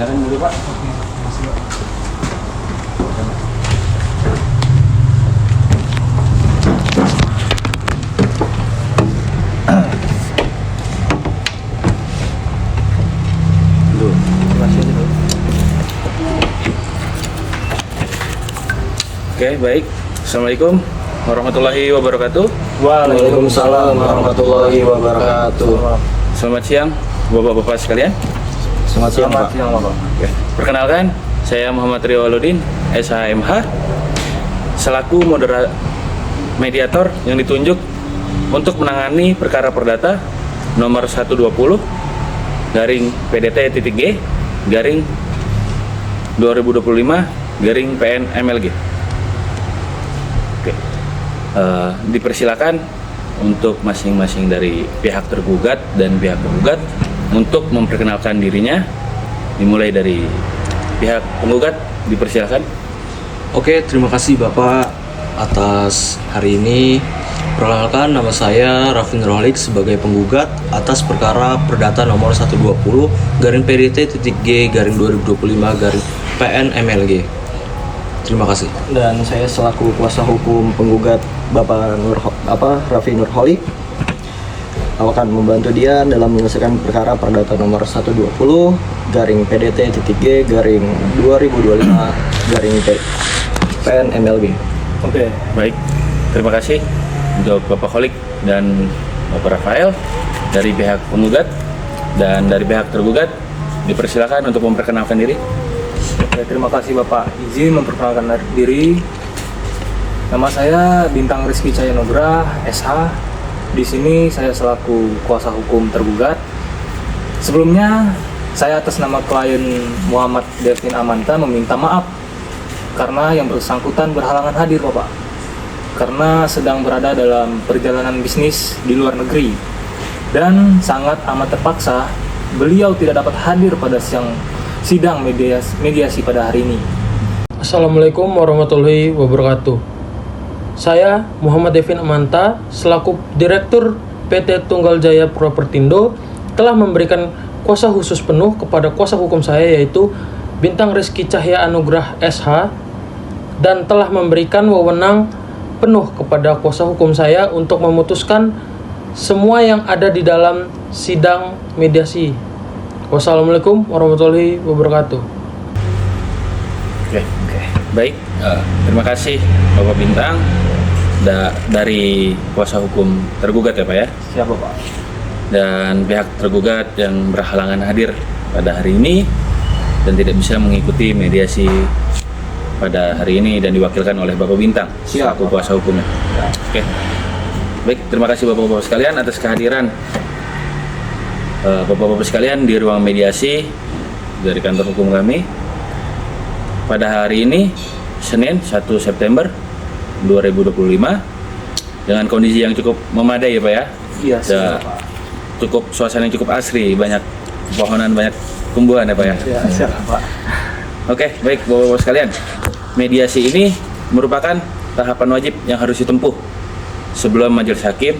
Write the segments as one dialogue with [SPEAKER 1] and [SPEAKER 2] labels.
[SPEAKER 1] Silakan dulu Pak. Oke, baik. Assalamualaikum warahmatullahi wabarakatuh.
[SPEAKER 2] Waalaikumsalam warahmatullahi wabarakatuh.
[SPEAKER 1] Selamat siang, Bapak-bapak sekalian.
[SPEAKER 2] Selamat siang, Pak.
[SPEAKER 1] Oke. Perkenalkan, saya Muhammad Rio Waludin, SHMH, selaku mediator yang ditunjuk untuk menangani perkara perdata nomor 120 garing PDT.G garing 2025 garing PN MLG. Oke. Dipersilakan untuk masing-masing dari pihak tergugat dan pihak penggugat untuk memperkenalkan dirinya. Dimulai dari pihak penggugat, dipersilakan.
[SPEAKER 2] Oke, terima kasih Bapak atas hari ini. Perkenalkan, nama saya Raffi Nurholik sebagai penggugat atas perkara perdata nomor 120 garing PDT.G garing 2025 garing PN MLG. Terima kasih.
[SPEAKER 3] Dan saya selaku kuasa hukum penggugat Bapak Raffi Nurholik akan membantu dia dalam menyelesaikan perkara perdata nomor 120 garing PDT.G garing 2025 garing PN MLG.
[SPEAKER 1] Oke, baik. Terima kasih untuk Bapak Holik dan Bapak Rafael dari pihak penggugat dan dari pihak tergugat. Dipersilakan untuk memperkenalkan diri.
[SPEAKER 4] Oke, terima kasih Bapak. Izin memperkenalkan diri. Nama saya Bintang Rizky Cahyanugrah, SH. Di sini saya selaku kuasa hukum tergugat. Sebelumnya, saya atas nama klien Muhammad Devin Amanta meminta maaf karena yang bersangkutan berhalangan hadir, Bapak. Karena sedang berada dalam perjalanan bisnis di luar negeri. Dan sangat amat terpaksa, beliau tidak dapat hadir pada sidang mediasi pada hari ini.
[SPEAKER 5] Assalamualaikum warahmatullahi wabarakatuh. Saya Muhammad Devin Amanta selaku Direktur PT Tunggal Jaya Propertindo telah memberikan kuasa khusus penuh kepada kuasa hukum saya yaitu Bintang Rizky Cahya Anugrah SH dan telah memberikan wewenang penuh kepada kuasa hukum saya untuk memutuskan semua yang ada di dalam sidang mediasi. Wassalamualaikum warahmatullahi wabarakatuh.
[SPEAKER 1] Oke. Baik, terima kasih Bapak Bintang dari kuasa hukum tergugat ya Pak ya.
[SPEAKER 4] Siapa Pak?
[SPEAKER 1] Dan pihak tergugat yang berhalangan hadir pada hari ini dan tidak bisa mengikuti mediasi pada hari ini dan diwakilkan oleh Bapak Bintang selaku kuasa hukumnya. Oke. Baik, terima kasih Bapak-bapak sekalian atas kehadiran Bapak-bapak sekalian di ruang mediasi dari kantor hukum kami pada hari ini Senin 1 September 2025 dengan kondisi yang cukup memadai ya Pak ya.
[SPEAKER 4] Iya, siapa Pak?
[SPEAKER 1] Cukup suasana yang cukup asri, banyak pepohonan, banyak tumbuhan ya Pak ya.
[SPEAKER 4] Iya, siapa Pak?
[SPEAKER 1] Oke, baik Bapak-bapak sekalian. Mediasi ini merupakan tahapan wajib yang harus ditempuh sebelum majelis hakim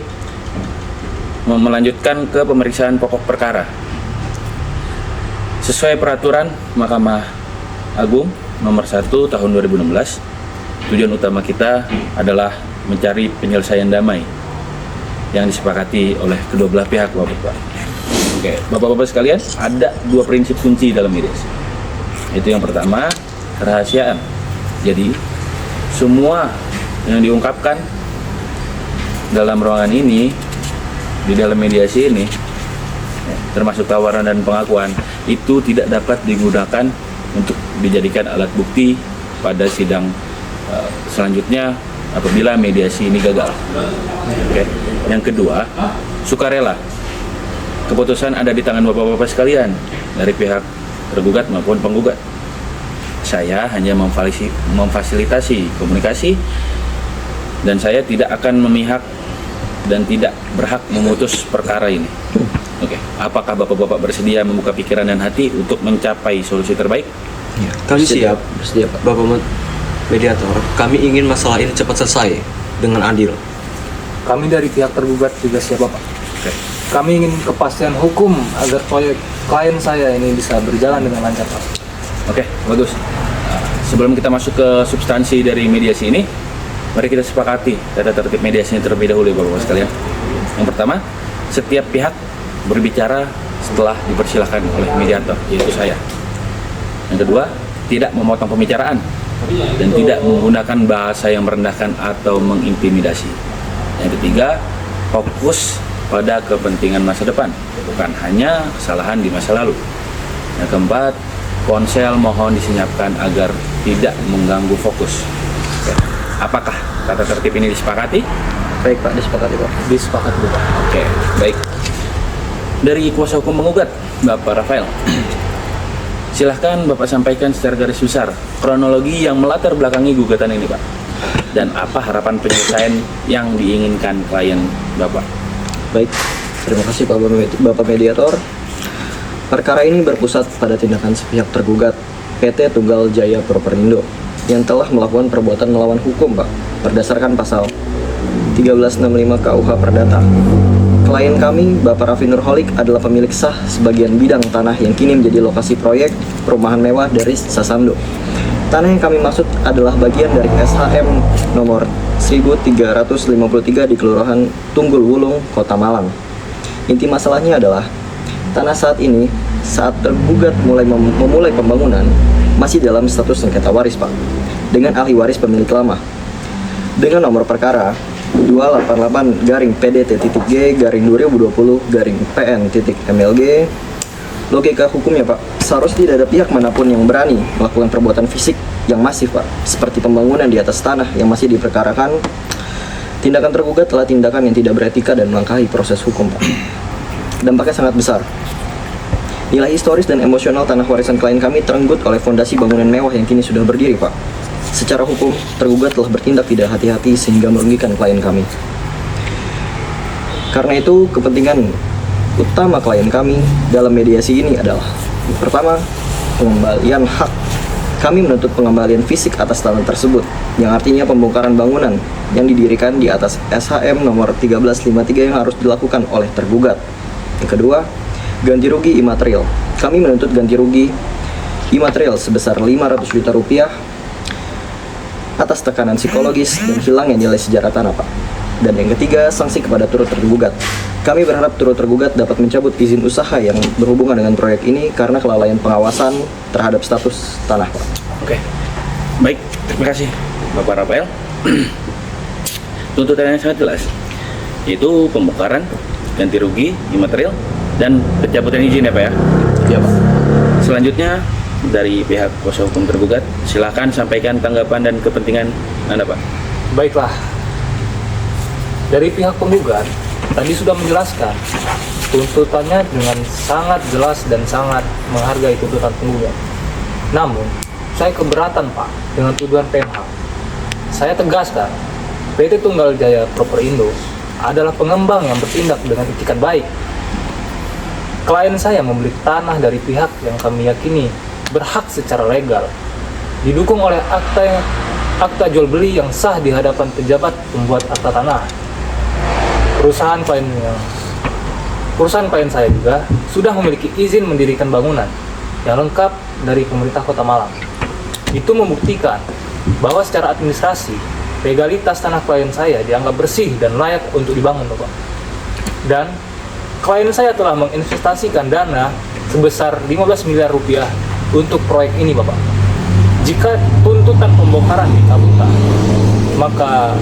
[SPEAKER 1] melanjutkan ke pemeriksaan pokok perkara. Sesuai peraturan Mahkamah Agung nomor 1 tahun 2016, tujuan utama kita adalah mencari penyelesaian damai yang disepakati oleh kedua belah pihak, Bapak. Oke, Bapak-bapak sekalian, ada dua prinsip kunci dalam mediasi. Itu yang pertama, kerahasiaan. Jadi, semua yang diungkapkan dalam ruangan ini, di dalam mediasi ini, termasuk tawaran dan pengakuan, itu tidak dapat digunakan untuk dijadikan alat bukti pada sidang selanjutnya apabila mediasi ini gagal. Oke. Yang kedua, sukarela. Keputusan ada di tangan Bapak-bapak sekalian dari pihak tergugat maupun penggugat. Saya hanya memfasilitasi komunikasi dan saya tidak akan memihak dan tidak berhak memutus perkara ini. Oke, apakah Bapak-bapak bersedia membuka pikiran dan hati untuk mencapai solusi terbaik?
[SPEAKER 2] Ya, kami siap. Bersedia, Pak. Bapak mediator, kami ingin masalah ini cepat selesai dengan adil.
[SPEAKER 4] Kami dari pihak tergugat juga siapa Pak?
[SPEAKER 1] Oke.
[SPEAKER 4] Kami ingin kepastian hukum agar proyek klien saya ini bisa berjalan dengan lancar, Pak.
[SPEAKER 1] Oke, bagus. Sebelum kita masuk ke substansi dari mediasi ini, mari kita sepakati tata tertib mediasi ini terlebih dahulu, Bapak-Bapak sekalian. Yang pertama, setiap pihak berbicara setelah dipersilahkan oleh mediator, yaitu saya. Yang kedua, tidak memotong pembicaraan dan tidak menggunakan bahasa yang merendahkan atau mengintimidasi. Yang ketiga, fokus pada kepentingan masa depan, bukan hanya kesalahan di masa lalu. Yang keempat, ponsel mohon disenyapkan agar tidak mengganggu fokus. Oke. Apakah tata tertib ini disepakati?
[SPEAKER 3] Baik Pak, disepakati Pak.
[SPEAKER 4] Disepakati, Pak.
[SPEAKER 1] Oke, baik. Dari kuasa hukum penggugat, Bapak Rafael, silahkan Bapak sampaikan secara garis besar kronologi yang melatar belakangi gugatan ini, Pak. Dan apa harapan penyelesaian yang diinginkan klien Bapak?
[SPEAKER 3] Baik, terima kasih Bapak Mediator. Perkara ini berpusat pada tindakan sepihak tergugat PT Tunggal Jaya Properindo yang telah melakukan perbuatan melawan hukum, Pak, berdasarkan pasal 1365 KUH Perdata. Klien kami, Bapak Raffi Nurholik, adalah pemilik sah sebagian bidang tanah yang kini menjadi lokasi proyek perumahan mewah dari Sasando. Tanah yang kami maksud adalah bagian dari SHM nomor 1353 di Kelurahan Tunggul Wulung, Kota Malang. Inti masalahnya adalah tanah saat tergugat memulai pembangunan masih dalam status sengketa waris, Pak, dengan ahli waris pemilik lama. Dengan nomor perkara 288-G/2020-PN.MLG. Logika hukumnya, Pak, seharusnya tidak ada pihak manapun yang berani melakukan perbuatan fisik yang masif, Pak, seperti pembangunan di atas tanah yang masih diperkarakan. Tindakan tergugat adalah tindakan yang tidak beretika dan melangkahi proses hukum, Pak. Dampaknya sangat besar. Nilai historis dan emosional tanah warisan klien kami terenggut oleh fondasi bangunan mewah yang kini sudah berdiri, Pak. Secara hukum, tergugat telah bertindak tidak hati-hati sehingga merugikan klien kami. Karena itu, kepentingan utama klien kami dalam mediasi ini adalah: pertama, pengembalian hak. Kami menuntut pengembalian fisik atas tanah tersebut, yang artinya pembongkaran bangunan yang didirikan di atas SHM nomor 1353 yang harus dilakukan oleh tergugat. Yang kedua, ganti rugi imaterial. Kami menuntut ganti rugi imaterial sebesar 500 juta rupiah atas tekanan psikologis dan hilangnya nilai sejarah tanah, Pak. Dan yang ketiga, sanksi kepada turut tergugat. Kami berharap turut tergugat dapat mencabut izin usaha yang berhubungan dengan proyek ini karena kelalaian pengawasan terhadap status tanah, Pak.
[SPEAKER 1] Oke, baik, terima kasih Bapak Rafael. Tuntutannya sangat jelas, yaitu pembongkaran, ganti rugi imaterial, dan pencabutan izin, ya Pak ya?
[SPEAKER 3] Iya, Pak.
[SPEAKER 1] Selanjutnya, dari pihak kuasa hukum tergugat, silakan sampaikan tanggapan dan kepentingan Anda, Pak.
[SPEAKER 4] Baiklah. Dari pihak penggugat tadi sudah menjelaskan tuntutannya dengan sangat jelas dan sangat menghargai tuntutan penggugat. Namun, saya keberatan, Pak, dengan tuduhan PMH. Saya tegaskan, PT Tunggal Jaya Properindo adalah pengembang yang bertindak dengan itikat baik. Klien saya membeli tanah dari pihak yang kami yakini berhak secara legal, didukung oleh akta jual beli yang sah di hadapan pejabat pembuat akta tanah. Perusahaan klien saya juga sudah memiliki izin mendirikan bangunan yang lengkap dari pemerintah Kota Malang. Itu membuktikan bahwa secara administrasi, legalitas tanah klien saya dianggap bersih dan layak untuk dibangun, Bapak. Dan klien saya telah menginvestasikan dana sebesar 15 miliar rupiah untuk proyek ini, Bapak. Jika tuntutan pembongkaran dikabulkan, maka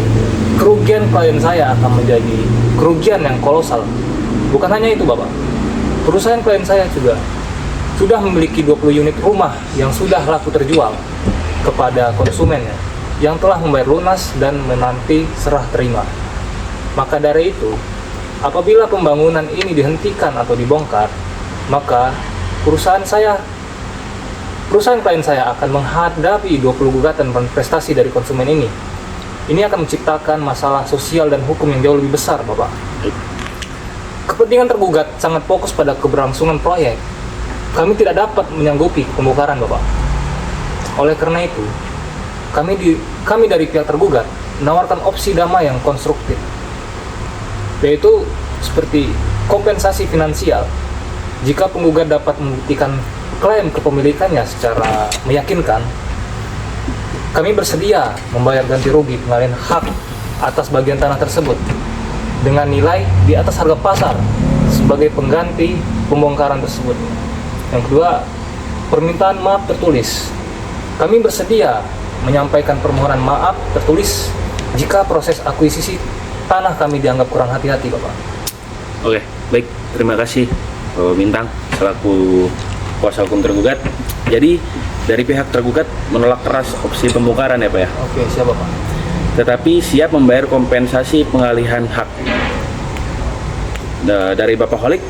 [SPEAKER 4] kerugian klien saya akan menjadi kerugian yang kolosal. Bukan hanya itu, Bapak. Perusahaan klien saya juga sudah memiliki 20 unit rumah yang sudah laku terjual kepada konsumennya yang telah membayar lunas dan menanti serah terima. Maka dari itu, apabila pembangunan ini dihentikan atau dibongkar, maka perusahaan klien saya akan menghadapi 20 gugatan dan prestasi dari konsumen ini. Ini akan menciptakan masalah sosial dan hukum yang jauh lebih besar, Bapak. Kepentingan tergugat sangat fokus pada keberlangsungan proyek. Kami tidak dapat menyanggupi pembongkaran, Bapak. Oleh karena itu, kami dari pihak tergugat menawarkan opsi damai yang konstruktif, yaitu seperti kompensasi finansial jika penggugat dapat membuktikan klaim kepemilikannya secara meyakinkan, kami bersedia membayar ganti rugi pengalihan hak atas bagian tanah tersebut dengan nilai di atas harga pasar sebagai pengganti pembongkaran tersebut. Yang kedua, permintaan maaf tertulis. Kami bersedia menyampaikan permohonan maaf tertulis jika proses akuisisi tanah kami dianggap kurang hati-hati, Bapak.
[SPEAKER 1] Oke, baik. Terima kasih Bapak Bintang selaku kuasa hukum tergugat. Jadi dari pihak tergugat menolak keras opsi pembongkaran ya Pak ya.
[SPEAKER 4] Oke, siap Bapak.
[SPEAKER 1] Tetapi siap membayar kompensasi pengalihan hak. Dari Bapak Holik,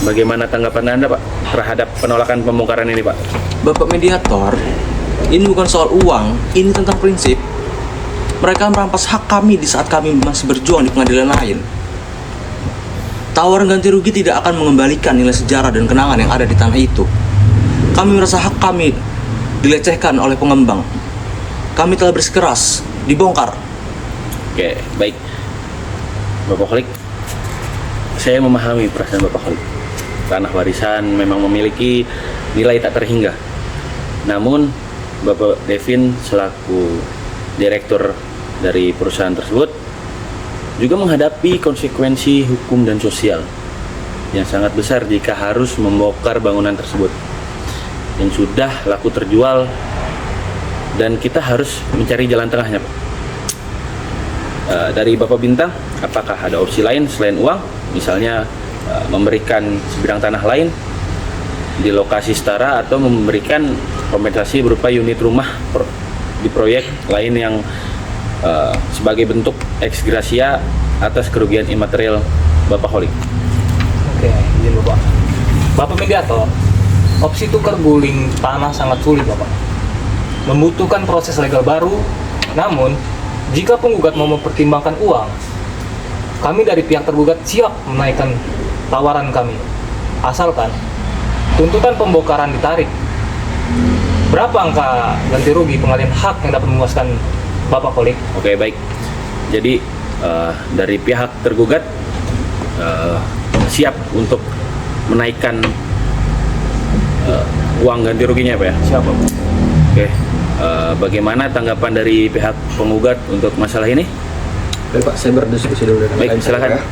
[SPEAKER 1] bagaimana tanggapan Anda Pak terhadap penolakan pembongkaran ini Pak?
[SPEAKER 2] Bapak mediator, ini bukan soal uang, ini tentang prinsip. Mereka merampas hak kami di saat kami masih berjuang di pengadilan lain. Tawaran ganti rugi tidak akan mengembalikan nilai sejarah dan kenangan yang ada di tanah itu. Kami merasa hak kami dilecehkan oleh pengembang. Kami telah bersikeras, dibongkar.
[SPEAKER 1] Oke, baik. Bapak Holik, saya memahami perasaan Bapak Holik. Tanah warisan memang memiliki nilai tak terhingga. Namun, Bapak Devin selaku direktur dari perusahaan tersebut juga menghadapi konsekuensi hukum dan sosial yang sangat besar jika harus membongkar bangunan tersebut yang sudah laku terjual, dan kita harus mencari jalan tengahnya Pak. Dari Bapak Bintang, apakah ada opsi lain selain uang, misalnya memberikan sebidang tanah lain di lokasi setara atau memberikan kompensasi berupa unit rumah di proyek lain yang sebagai bentuk ex gratia atas kerugian imaterial Bapak Holik?
[SPEAKER 4] Oke, izin Bapak. Bapak mediator, opsi tukar guling tanah sangat sulit Bapak. Membutuhkan proses legal baru, namun jika penggugat mau mempertimbangkan uang, kami dari pihak tergugat siap menaikkan tawaran kami. Asalkan tuntutan pembongkaran ditarik. Berapa angka ganti rugi pengalihan hak yang dapat memuaskan Bapak Holik?
[SPEAKER 1] Oke, baik. Jadi dari pihak tergugat siap untuk menaikkan uang ganti ruginya Pak ya?
[SPEAKER 4] Siap Bapak.
[SPEAKER 1] Oke. Bagaimana tanggapan dari pihak penggugat untuk masalah ini?
[SPEAKER 3] Baik Pak, saya berdiskusi dulu dengan
[SPEAKER 1] Baik,
[SPEAKER 3] klien saya,
[SPEAKER 1] silakan.
[SPEAKER 3] Pak, ya.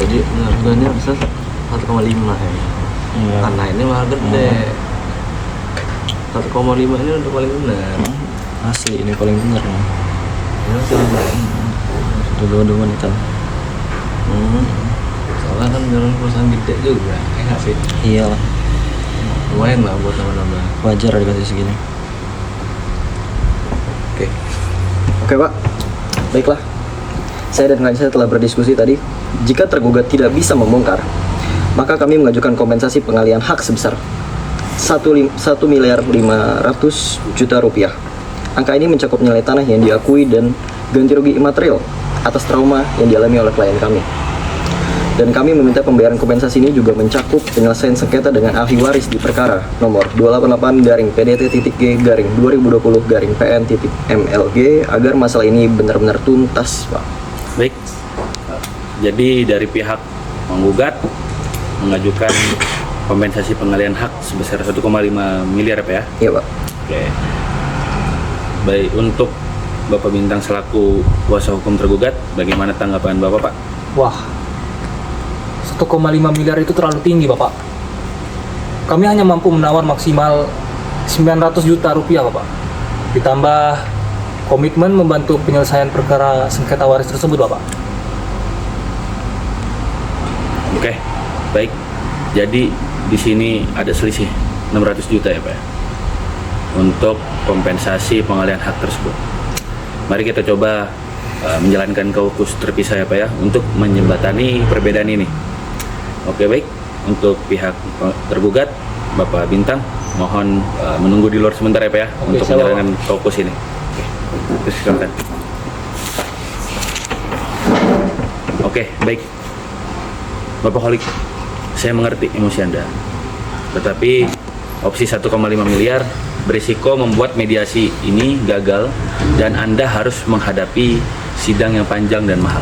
[SPEAKER 2] Jadi harganya bisa 1,5 ya. Tanah ini mahal gede. 1,5 ini udah paling benar.
[SPEAKER 3] Asli ini paling benar nih.
[SPEAKER 2] Ya, sama.
[SPEAKER 3] Dulu wanita.
[SPEAKER 2] Soalnya kan jalan perusahaan gede juga, nggak sih?
[SPEAKER 3] Iyalah,
[SPEAKER 2] Lumayan lah buat nambah-nambah.
[SPEAKER 3] wajar dikasih segini.
[SPEAKER 2] Oke.
[SPEAKER 3] Oke Pak, baiklah. Saya dan klien saya telah berdiskusi tadi. Jika tergugat tidak bisa membongkar, maka kami mengajukan kompensasi pengalihan hak sebesar 1.500.000.000 rupiah. Angka ini mencakup nilai tanah yang diakui dan ganti rugi imaterial atas trauma yang dialami oleh klien kami. Dan kami meminta pembayaran kompensasi ini juga mencakup penyelesaian sengketa dengan ahli waris di perkara nomor 288-PDT-G/2020-PN-MLG agar masalah ini benar-benar tuntas, Pak.
[SPEAKER 1] Baik. Jadi dari pihak penggugat mengajukan kompensasi pengalihan hak sebesar 1,5 miliar Pak ya?
[SPEAKER 3] Iya, Pak.
[SPEAKER 1] Oke. Baik, untuk Bapak Bintang selaku kuasa hukum tergugat, bagaimana tanggapan Bapak Pak?
[SPEAKER 4] Wah, 1,5 miliar itu terlalu tinggi Bapak. Kami hanya mampu menawar maksimal 900 juta rupiah Bapak. Ditambah komitmen membantu penyelesaian perkara sengketa waris tersebut Bapak.
[SPEAKER 1] Oke, baik. Jadi di sini ada selisih 600 juta ya Pak ya? Untuk kompensasi pengalihan hak tersebut. Mari kita coba menjalankan kaukus terpisah ya Pak ya, untuk menjembatani perbedaan ini. Oke, baik. Untuk pihak tergugat, Bapak Bintang, mohon menunggu di luar sebentar ya Pak ya,
[SPEAKER 4] Oke,
[SPEAKER 1] untuk
[SPEAKER 4] siap,
[SPEAKER 1] menjalankan kaukus ini. Oke, terus silakan. Oke, baik. Bapak Holik, saya mengerti emosi Anda. Tetapi opsi 1,5 miliar berisiko membuat mediasi ini gagal dan Anda harus menghadapi sidang yang panjang dan mahal.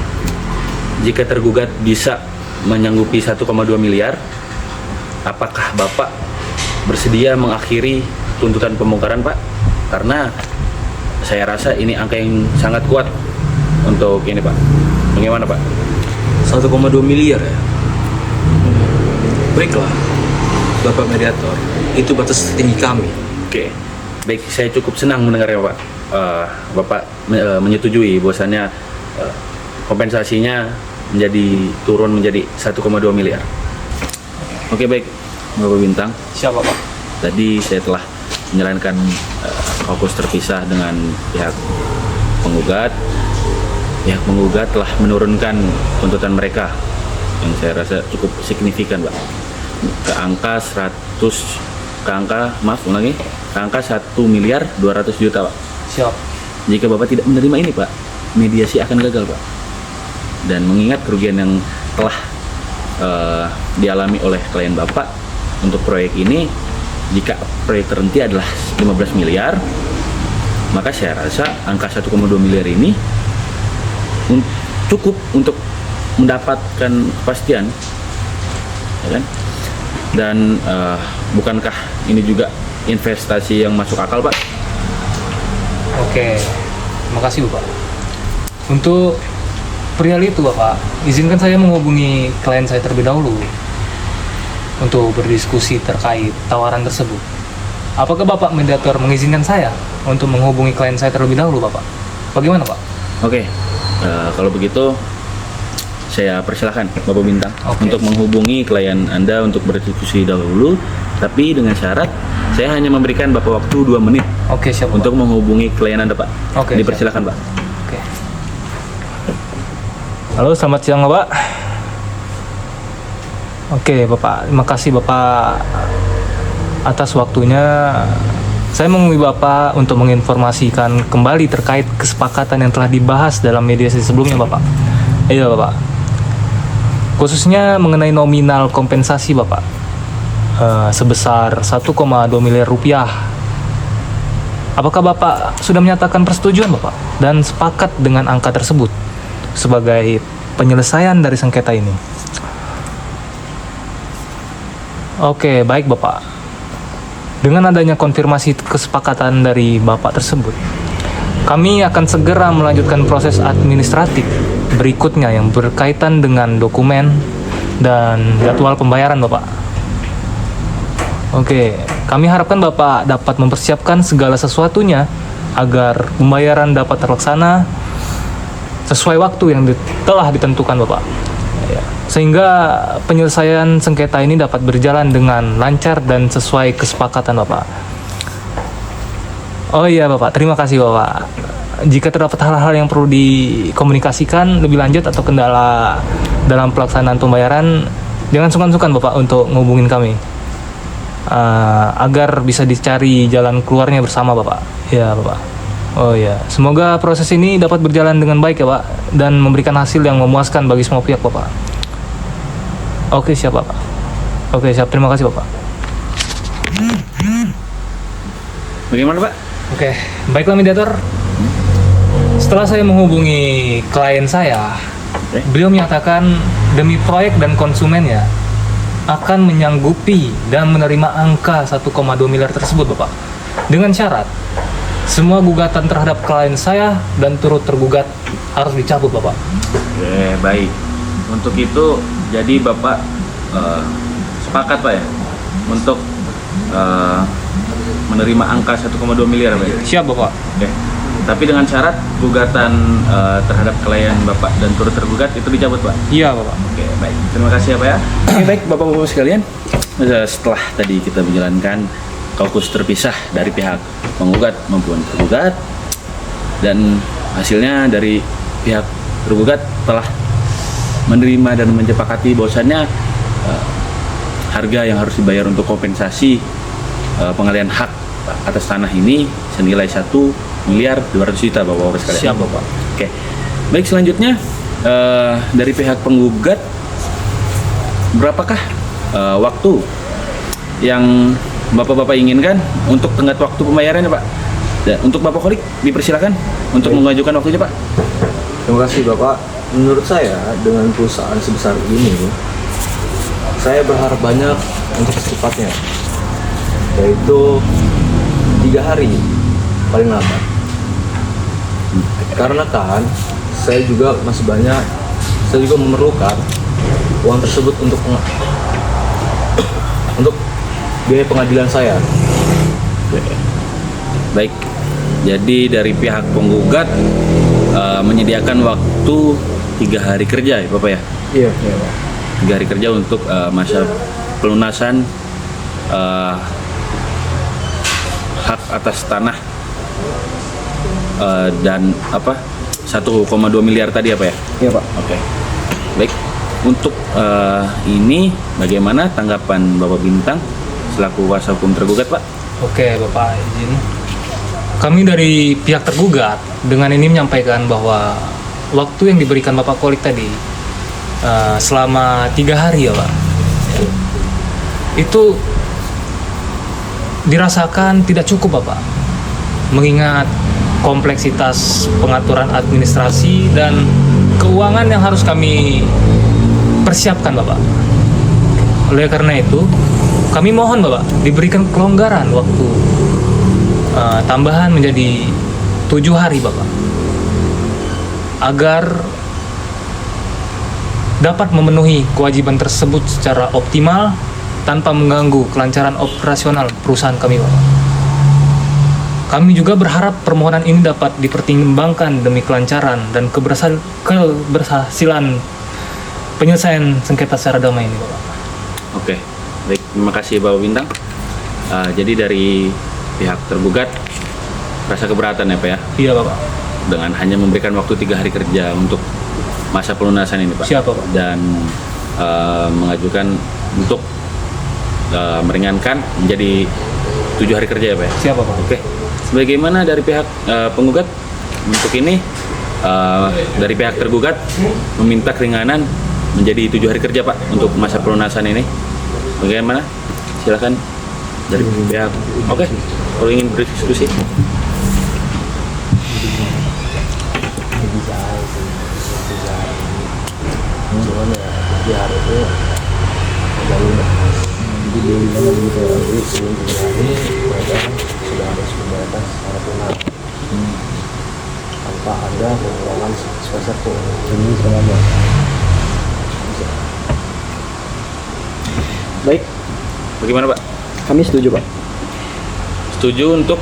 [SPEAKER 1] Jika tergugat bisa menyanggupi 1,2 miliar, apakah Bapak bersedia mengakhiri tuntutan pembongkaran, Pak? Karena saya rasa ini angka yang sangat kuat untuk ini, Pak. Bagaimana, Pak?
[SPEAKER 2] 1,2 miliar ya. Baiklah, Bapak Mediator, itu batas tinggi kami.
[SPEAKER 1] Oke, baik, saya cukup senang mendengarnya, Pak. Bapak menyetujui bahwasannya kompensasinya turun menjadi 1,2 miliar. Oke, baik, Bapak Bintang.
[SPEAKER 4] Siap Bapak.
[SPEAKER 1] Tadi saya telah menjalankan fokus terpisah dengan pihak penggugat. Pihak penggugat telah menurunkan tuntutan mereka yang saya rasa cukup signifikan, Pak. Ke angka 1 miliar 200 juta, Pak.
[SPEAKER 4] Siap.
[SPEAKER 1] Jika Bapak tidak menerima ini, Pak, mediasi akan gagal, Pak. Dan mengingat kerugian yang telah dialami oleh klien Bapak untuk proyek ini, jika proyek terhenti adalah 15 miliar, maka saya rasa angka 1,2 miliar ini cukup untuk mendapatkan kepastian, ya kan? Dan bukankah ini juga investasi yang masuk akal, Pak?
[SPEAKER 4] Oke, makasih Bapak. Untuk perihal itu Bapak, izinkan saya menghubungi klien saya terlebih dahulu untuk berdiskusi terkait tawaran tersebut. Apakah Bapak Mediator mengizinkan saya untuk menghubungi klien saya terlebih dahulu, Bapak? Bagaimana, Pak?
[SPEAKER 1] Oke, kalau begitu saya persilahkan Bapak Bintang untuk menghubungi klien Anda untuk berdiskusi dahulu, tapi dengan syarat saya hanya memberikan Bapak waktu 2 menit
[SPEAKER 4] Oke, siap, Bapak.
[SPEAKER 1] untuk menghubungi klien Anda, Pak.
[SPEAKER 4] Oke,
[SPEAKER 1] dipersilahkan, Pak.
[SPEAKER 4] Oke. Halo, selamat siang, Bapak. Oke, Bapak. Terima kasih Bapak atas waktunya. Saya menghubungi Bapak untuk menginformasikan kembali terkait kesepakatan yang telah dibahas dalam mediasi sebelumnya, Bapak. Iya, Bapak. Khususnya mengenai nominal kompensasi, Bapak. Sebesar 1,2 miliar rupiah. Apakah Bapak sudah menyatakan persetujuan, Bapak? Dan sepakat dengan angka tersebut sebagai penyelesaian dari sengketa ini? Oke, baik Bapak. Dengan adanya konfirmasi kesepakatan dari Bapak tersebut, kami akan segera melanjutkan proses administratif berikutnya yang berkaitan dengan dokumen dan jadwal pembayaran, Bapak. Oke, kami harapkan Bapak dapat mempersiapkan segala sesuatunya agar pembayaran dapat terlaksana sesuai waktu yang telah ditentukan, Bapak. Sehingga penyelesaian sengketa ini dapat berjalan dengan lancar dan sesuai kesepakatan, Bapak. Oh iya, Bapak, terima kasih, Bapak. Jika terdapat hal-hal yang perlu dikomunikasikan lebih lanjut atau kendala dalam pelaksanaan pembayaran, jangan sungkan-sungkan, Bapak, untuk ngehubungin kami. Agar bisa dicari jalan keluarnya bersama, Bapak. Ya, Bapak. Oh ya, semoga proses ini dapat berjalan dengan baik ya, Pak, dan memberikan hasil yang memuaskan bagi semua pihak, Bapak. Oke, siap, Bapak. Oke, siap. Terima kasih, Bapak.
[SPEAKER 1] Bagaimana, Pak?
[SPEAKER 4] Oke, baiklah mediator. Setelah saya menghubungi klien saya, beliau menyatakan demi proyek dan konsumennya akan menyanggupi dan menerima angka 1,2 miliar tersebut, Bapak. Dengan syarat semua gugatan terhadap klien saya dan turut tergugat harus dicabut, Bapak.
[SPEAKER 1] Oke, baik. Untuk itu, jadi Bapak sepakat, Pak, ya, untuk menerima angka 1,2 miliar, Pak?
[SPEAKER 4] Siap, Bapak.
[SPEAKER 1] Oke. Tapi dengan syarat gugatan terhadap klien Bapak dan turut tergugat itu dicabut, Pak?
[SPEAKER 4] Iya, Bapak.
[SPEAKER 1] Oke, baik. Terima kasih ya, Pak, ya. Oke, baik, Bapak-Bapak sekalian. Setelah tadi kita menjalankan kaukus terpisah dari pihak penggugat maupun tergugat, dan hasilnya dari pihak tergugat telah menerima dan menyepakati bahwasannya harga yang harus dibayar untuk kompensasi pengalihan hak atas tanah ini senilai 1 miliar 200 juta, Bapak-Bapak sekalian.
[SPEAKER 4] Siap, Bapak.
[SPEAKER 1] Oke. Baik, selanjutnya dari pihak penggugat, berapakah waktu yang Bapak-Bapak inginkan untuk tenggat waktu pembayarannya, Pak? Dan untuk Bapak Kholik dipersilakan untuk mengajukan waktunya, Pak.
[SPEAKER 3] Terima kasih Bapak. Menurut saya dengan perusahaan sebesar ini
[SPEAKER 2] saya berharap banyak untuk secepatnya, yaitu 3 hari paling lambat. Karena kan saya juga memerlukan uang tersebut untuk biaya pengadilan saya.
[SPEAKER 1] Baik, jadi dari pihak penggugat menyediakan waktu 3 hari kerja ya Bapak ya?
[SPEAKER 2] Iya, Pak.
[SPEAKER 1] 3 hari kerja untuk masa pelunasan hak atas tanah dan 1,2 miliar tadi apa ya?
[SPEAKER 3] Iya Pak.
[SPEAKER 1] Oke. Baik, untuk ini bagaimana tanggapan Bapak Bintang selaku kuasa hukum tergugat, Pak?
[SPEAKER 4] Oke, Bapak izin. Kami dari pihak tergugat dengan ini menyampaikan bahwa waktu yang diberikan Bapak Kolik tadi selama 3 hari ya Pak, itu dirasakan tidak cukup Bapak, mengingat kompleksitas pengaturan administrasi dan keuangan yang harus kami persiapkan Bapak. Oleh karena itu, kami mohon Bapak diberikan kelonggaran waktu tambahan menjadi 7 hari Bapak, agar dapat memenuhi kewajiban tersebut secara optimal tanpa mengganggu kelancaran operasional perusahaan kami Bapak. Kami juga berharap permohonan ini dapat dipertimbangkan demi kelancaran dan keberhasilan penyelesaian sengketa secara damai ini Bapak.
[SPEAKER 1] Oke, baik, terima kasih Bapak Bintang. Jadi dari pihak tergugat rasa keberatan ya Pak ya?
[SPEAKER 4] Iya Bapak.
[SPEAKER 1] Dengan hanya memberikan waktu 3 hari kerja untuk masa pelunasan ini Pak.
[SPEAKER 4] Siapa Pak?
[SPEAKER 1] Dan mengajukan untuk meringankan menjadi 7 hari kerja ya Pak ya?
[SPEAKER 4] Siapa Pak?
[SPEAKER 1] Oke, sebagaimana dari pihak penggugat untuk ini dari pihak tergugat meminta keringanan menjadi 7 hari kerja Pak untuk masa pelunasan ini. Bagaimana? Silakan dari pihak. Oke, kalau ingin berdiskusi.
[SPEAKER 2] Tanpa ada pengurangan sebesar pun.
[SPEAKER 3] Baik,
[SPEAKER 1] Bagaimana Pak?
[SPEAKER 3] kami setuju Pak.
[SPEAKER 1] Setuju untuk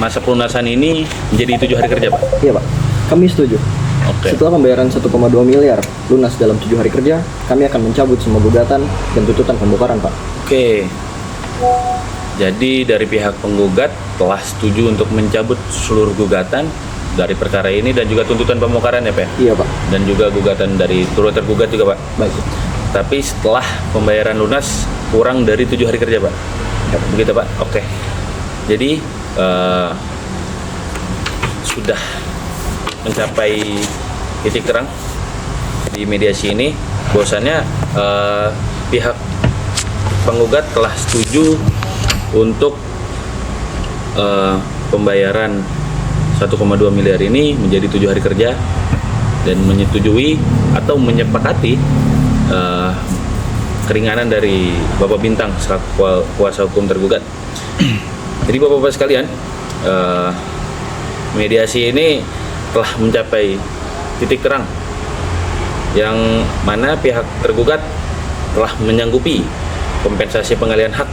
[SPEAKER 1] masa pelunasan ini menjadi 7 hari kerja Pak?
[SPEAKER 3] Iya Pak, kami setuju.
[SPEAKER 1] Oke.
[SPEAKER 3] Setelah pembayaran 1,2 miliar lunas dalam 7 hari kerja, kami akan mencabut semua gugatan dan tuntutan pembongkaran Pak.
[SPEAKER 1] Oke. Jadi dari pihak penggugat telah setuju untuk mencabut seluruh gugatan dari perkara ini dan juga tuntutan pembongkaran ya Pak?
[SPEAKER 3] Iya Pak.
[SPEAKER 1] Dan juga gugatan dari turut tergugat juga Pak?
[SPEAKER 3] Baik.
[SPEAKER 1] Tapi setelah pembayaran lunas kurang dari 7 hari kerja Pak?
[SPEAKER 3] Ya.
[SPEAKER 1] Begitu Pak? Oke. Jadi sudah mencapai titik terang di mediasi ini, bahwasannya pihak penggugat telah setuju untuk pembayaran 1,2 miliar ini menjadi 7 hari kerja dan menyetujui atau menyepakati keringanan dari Bapak Bintang selaku kuasa hukum tergugat. Jadi Bapak-Bapak sekalian, mediasi ini telah mencapai titik terang yang mana pihak tergugat telah menyanggupi kompensasi pengalihan hak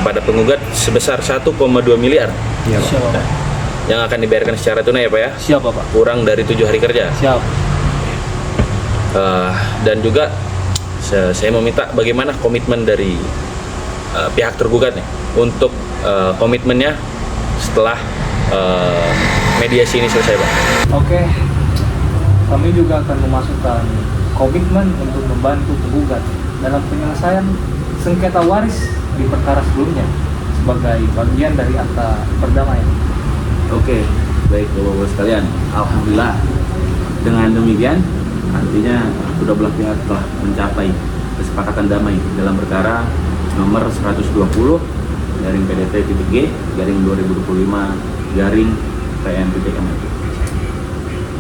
[SPEAKER 1] kepada penggugat sebesar 1,2 miliar
[SPEAKER 4] Siapa Pak?
[SPEAKER 1] yang akan dibayarkan secara tunai ya Pak ya,
[SPEAKER 4] Siapa Pak?
[SPEAKER 1] kurang dari 7 hari kerja.
[SPEAKER 4] Siap.
[SPEAKER 1] Dan juga saya meminta bagaimana komitmen dari pihak tergugat nih untuk komitmennya setelah mediasi ini selesai Pak.
[SPEAKER 4] Oke, kami juga akan memasukkan komitmen untuk membantu penggugat dalam penyelesaian sengketa waris di perkara sebelumnya sebagai bagian dari akta perdamaian.
[SPEAKER 1] Oke, baik Bapak-Bapak sekalian, alhamdulillah dengan demikian artinya kedua belah pihak telah mencapai kesepakatan damai dalam perkara nomor 120 garing PDT.G garing 2025 garing PN.ML.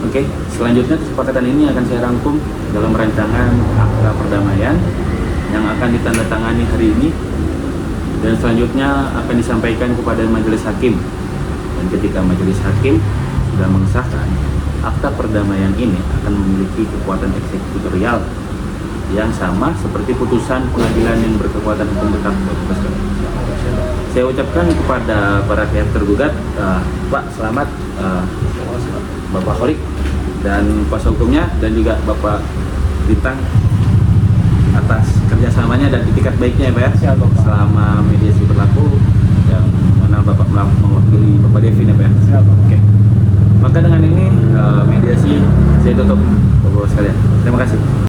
[SPEAKER 1] Oke, selanjutnya kesepakatan ini akan saya rangkum dalam rancangan akta perdamaian akan ditandatangani hari ini dan selanjutnya akan disampaikan kepada majelis hakim. Dan ketika majelis hakim sudah mengesahkan, akta perdamaian ini akan memiliki kekuatan eksekutorial yang sama seperti putusan pengadilan yang berkekuatan hukum tetap. Saya ucapkan kepada para pihak tergugat, Pak selamat, Bapak Kholik dan kuasa hukumnya, dan juga Bapak Bintang atas kerjasamanya dan itikat baiknya ya Pak ya.
[SPEAKER 4] Siap, Bapak.
[SPEAKER 1] Selama mediasi berlaku, yang mana Bapak mewakili Bapak Devin ya Pak ya.
[SPEAKER 4] Siap, Bapak.
[SPEAKER 1] Oke. Maka dengan ini mediasi saya tutup Bapak sekalian. Terima kasih.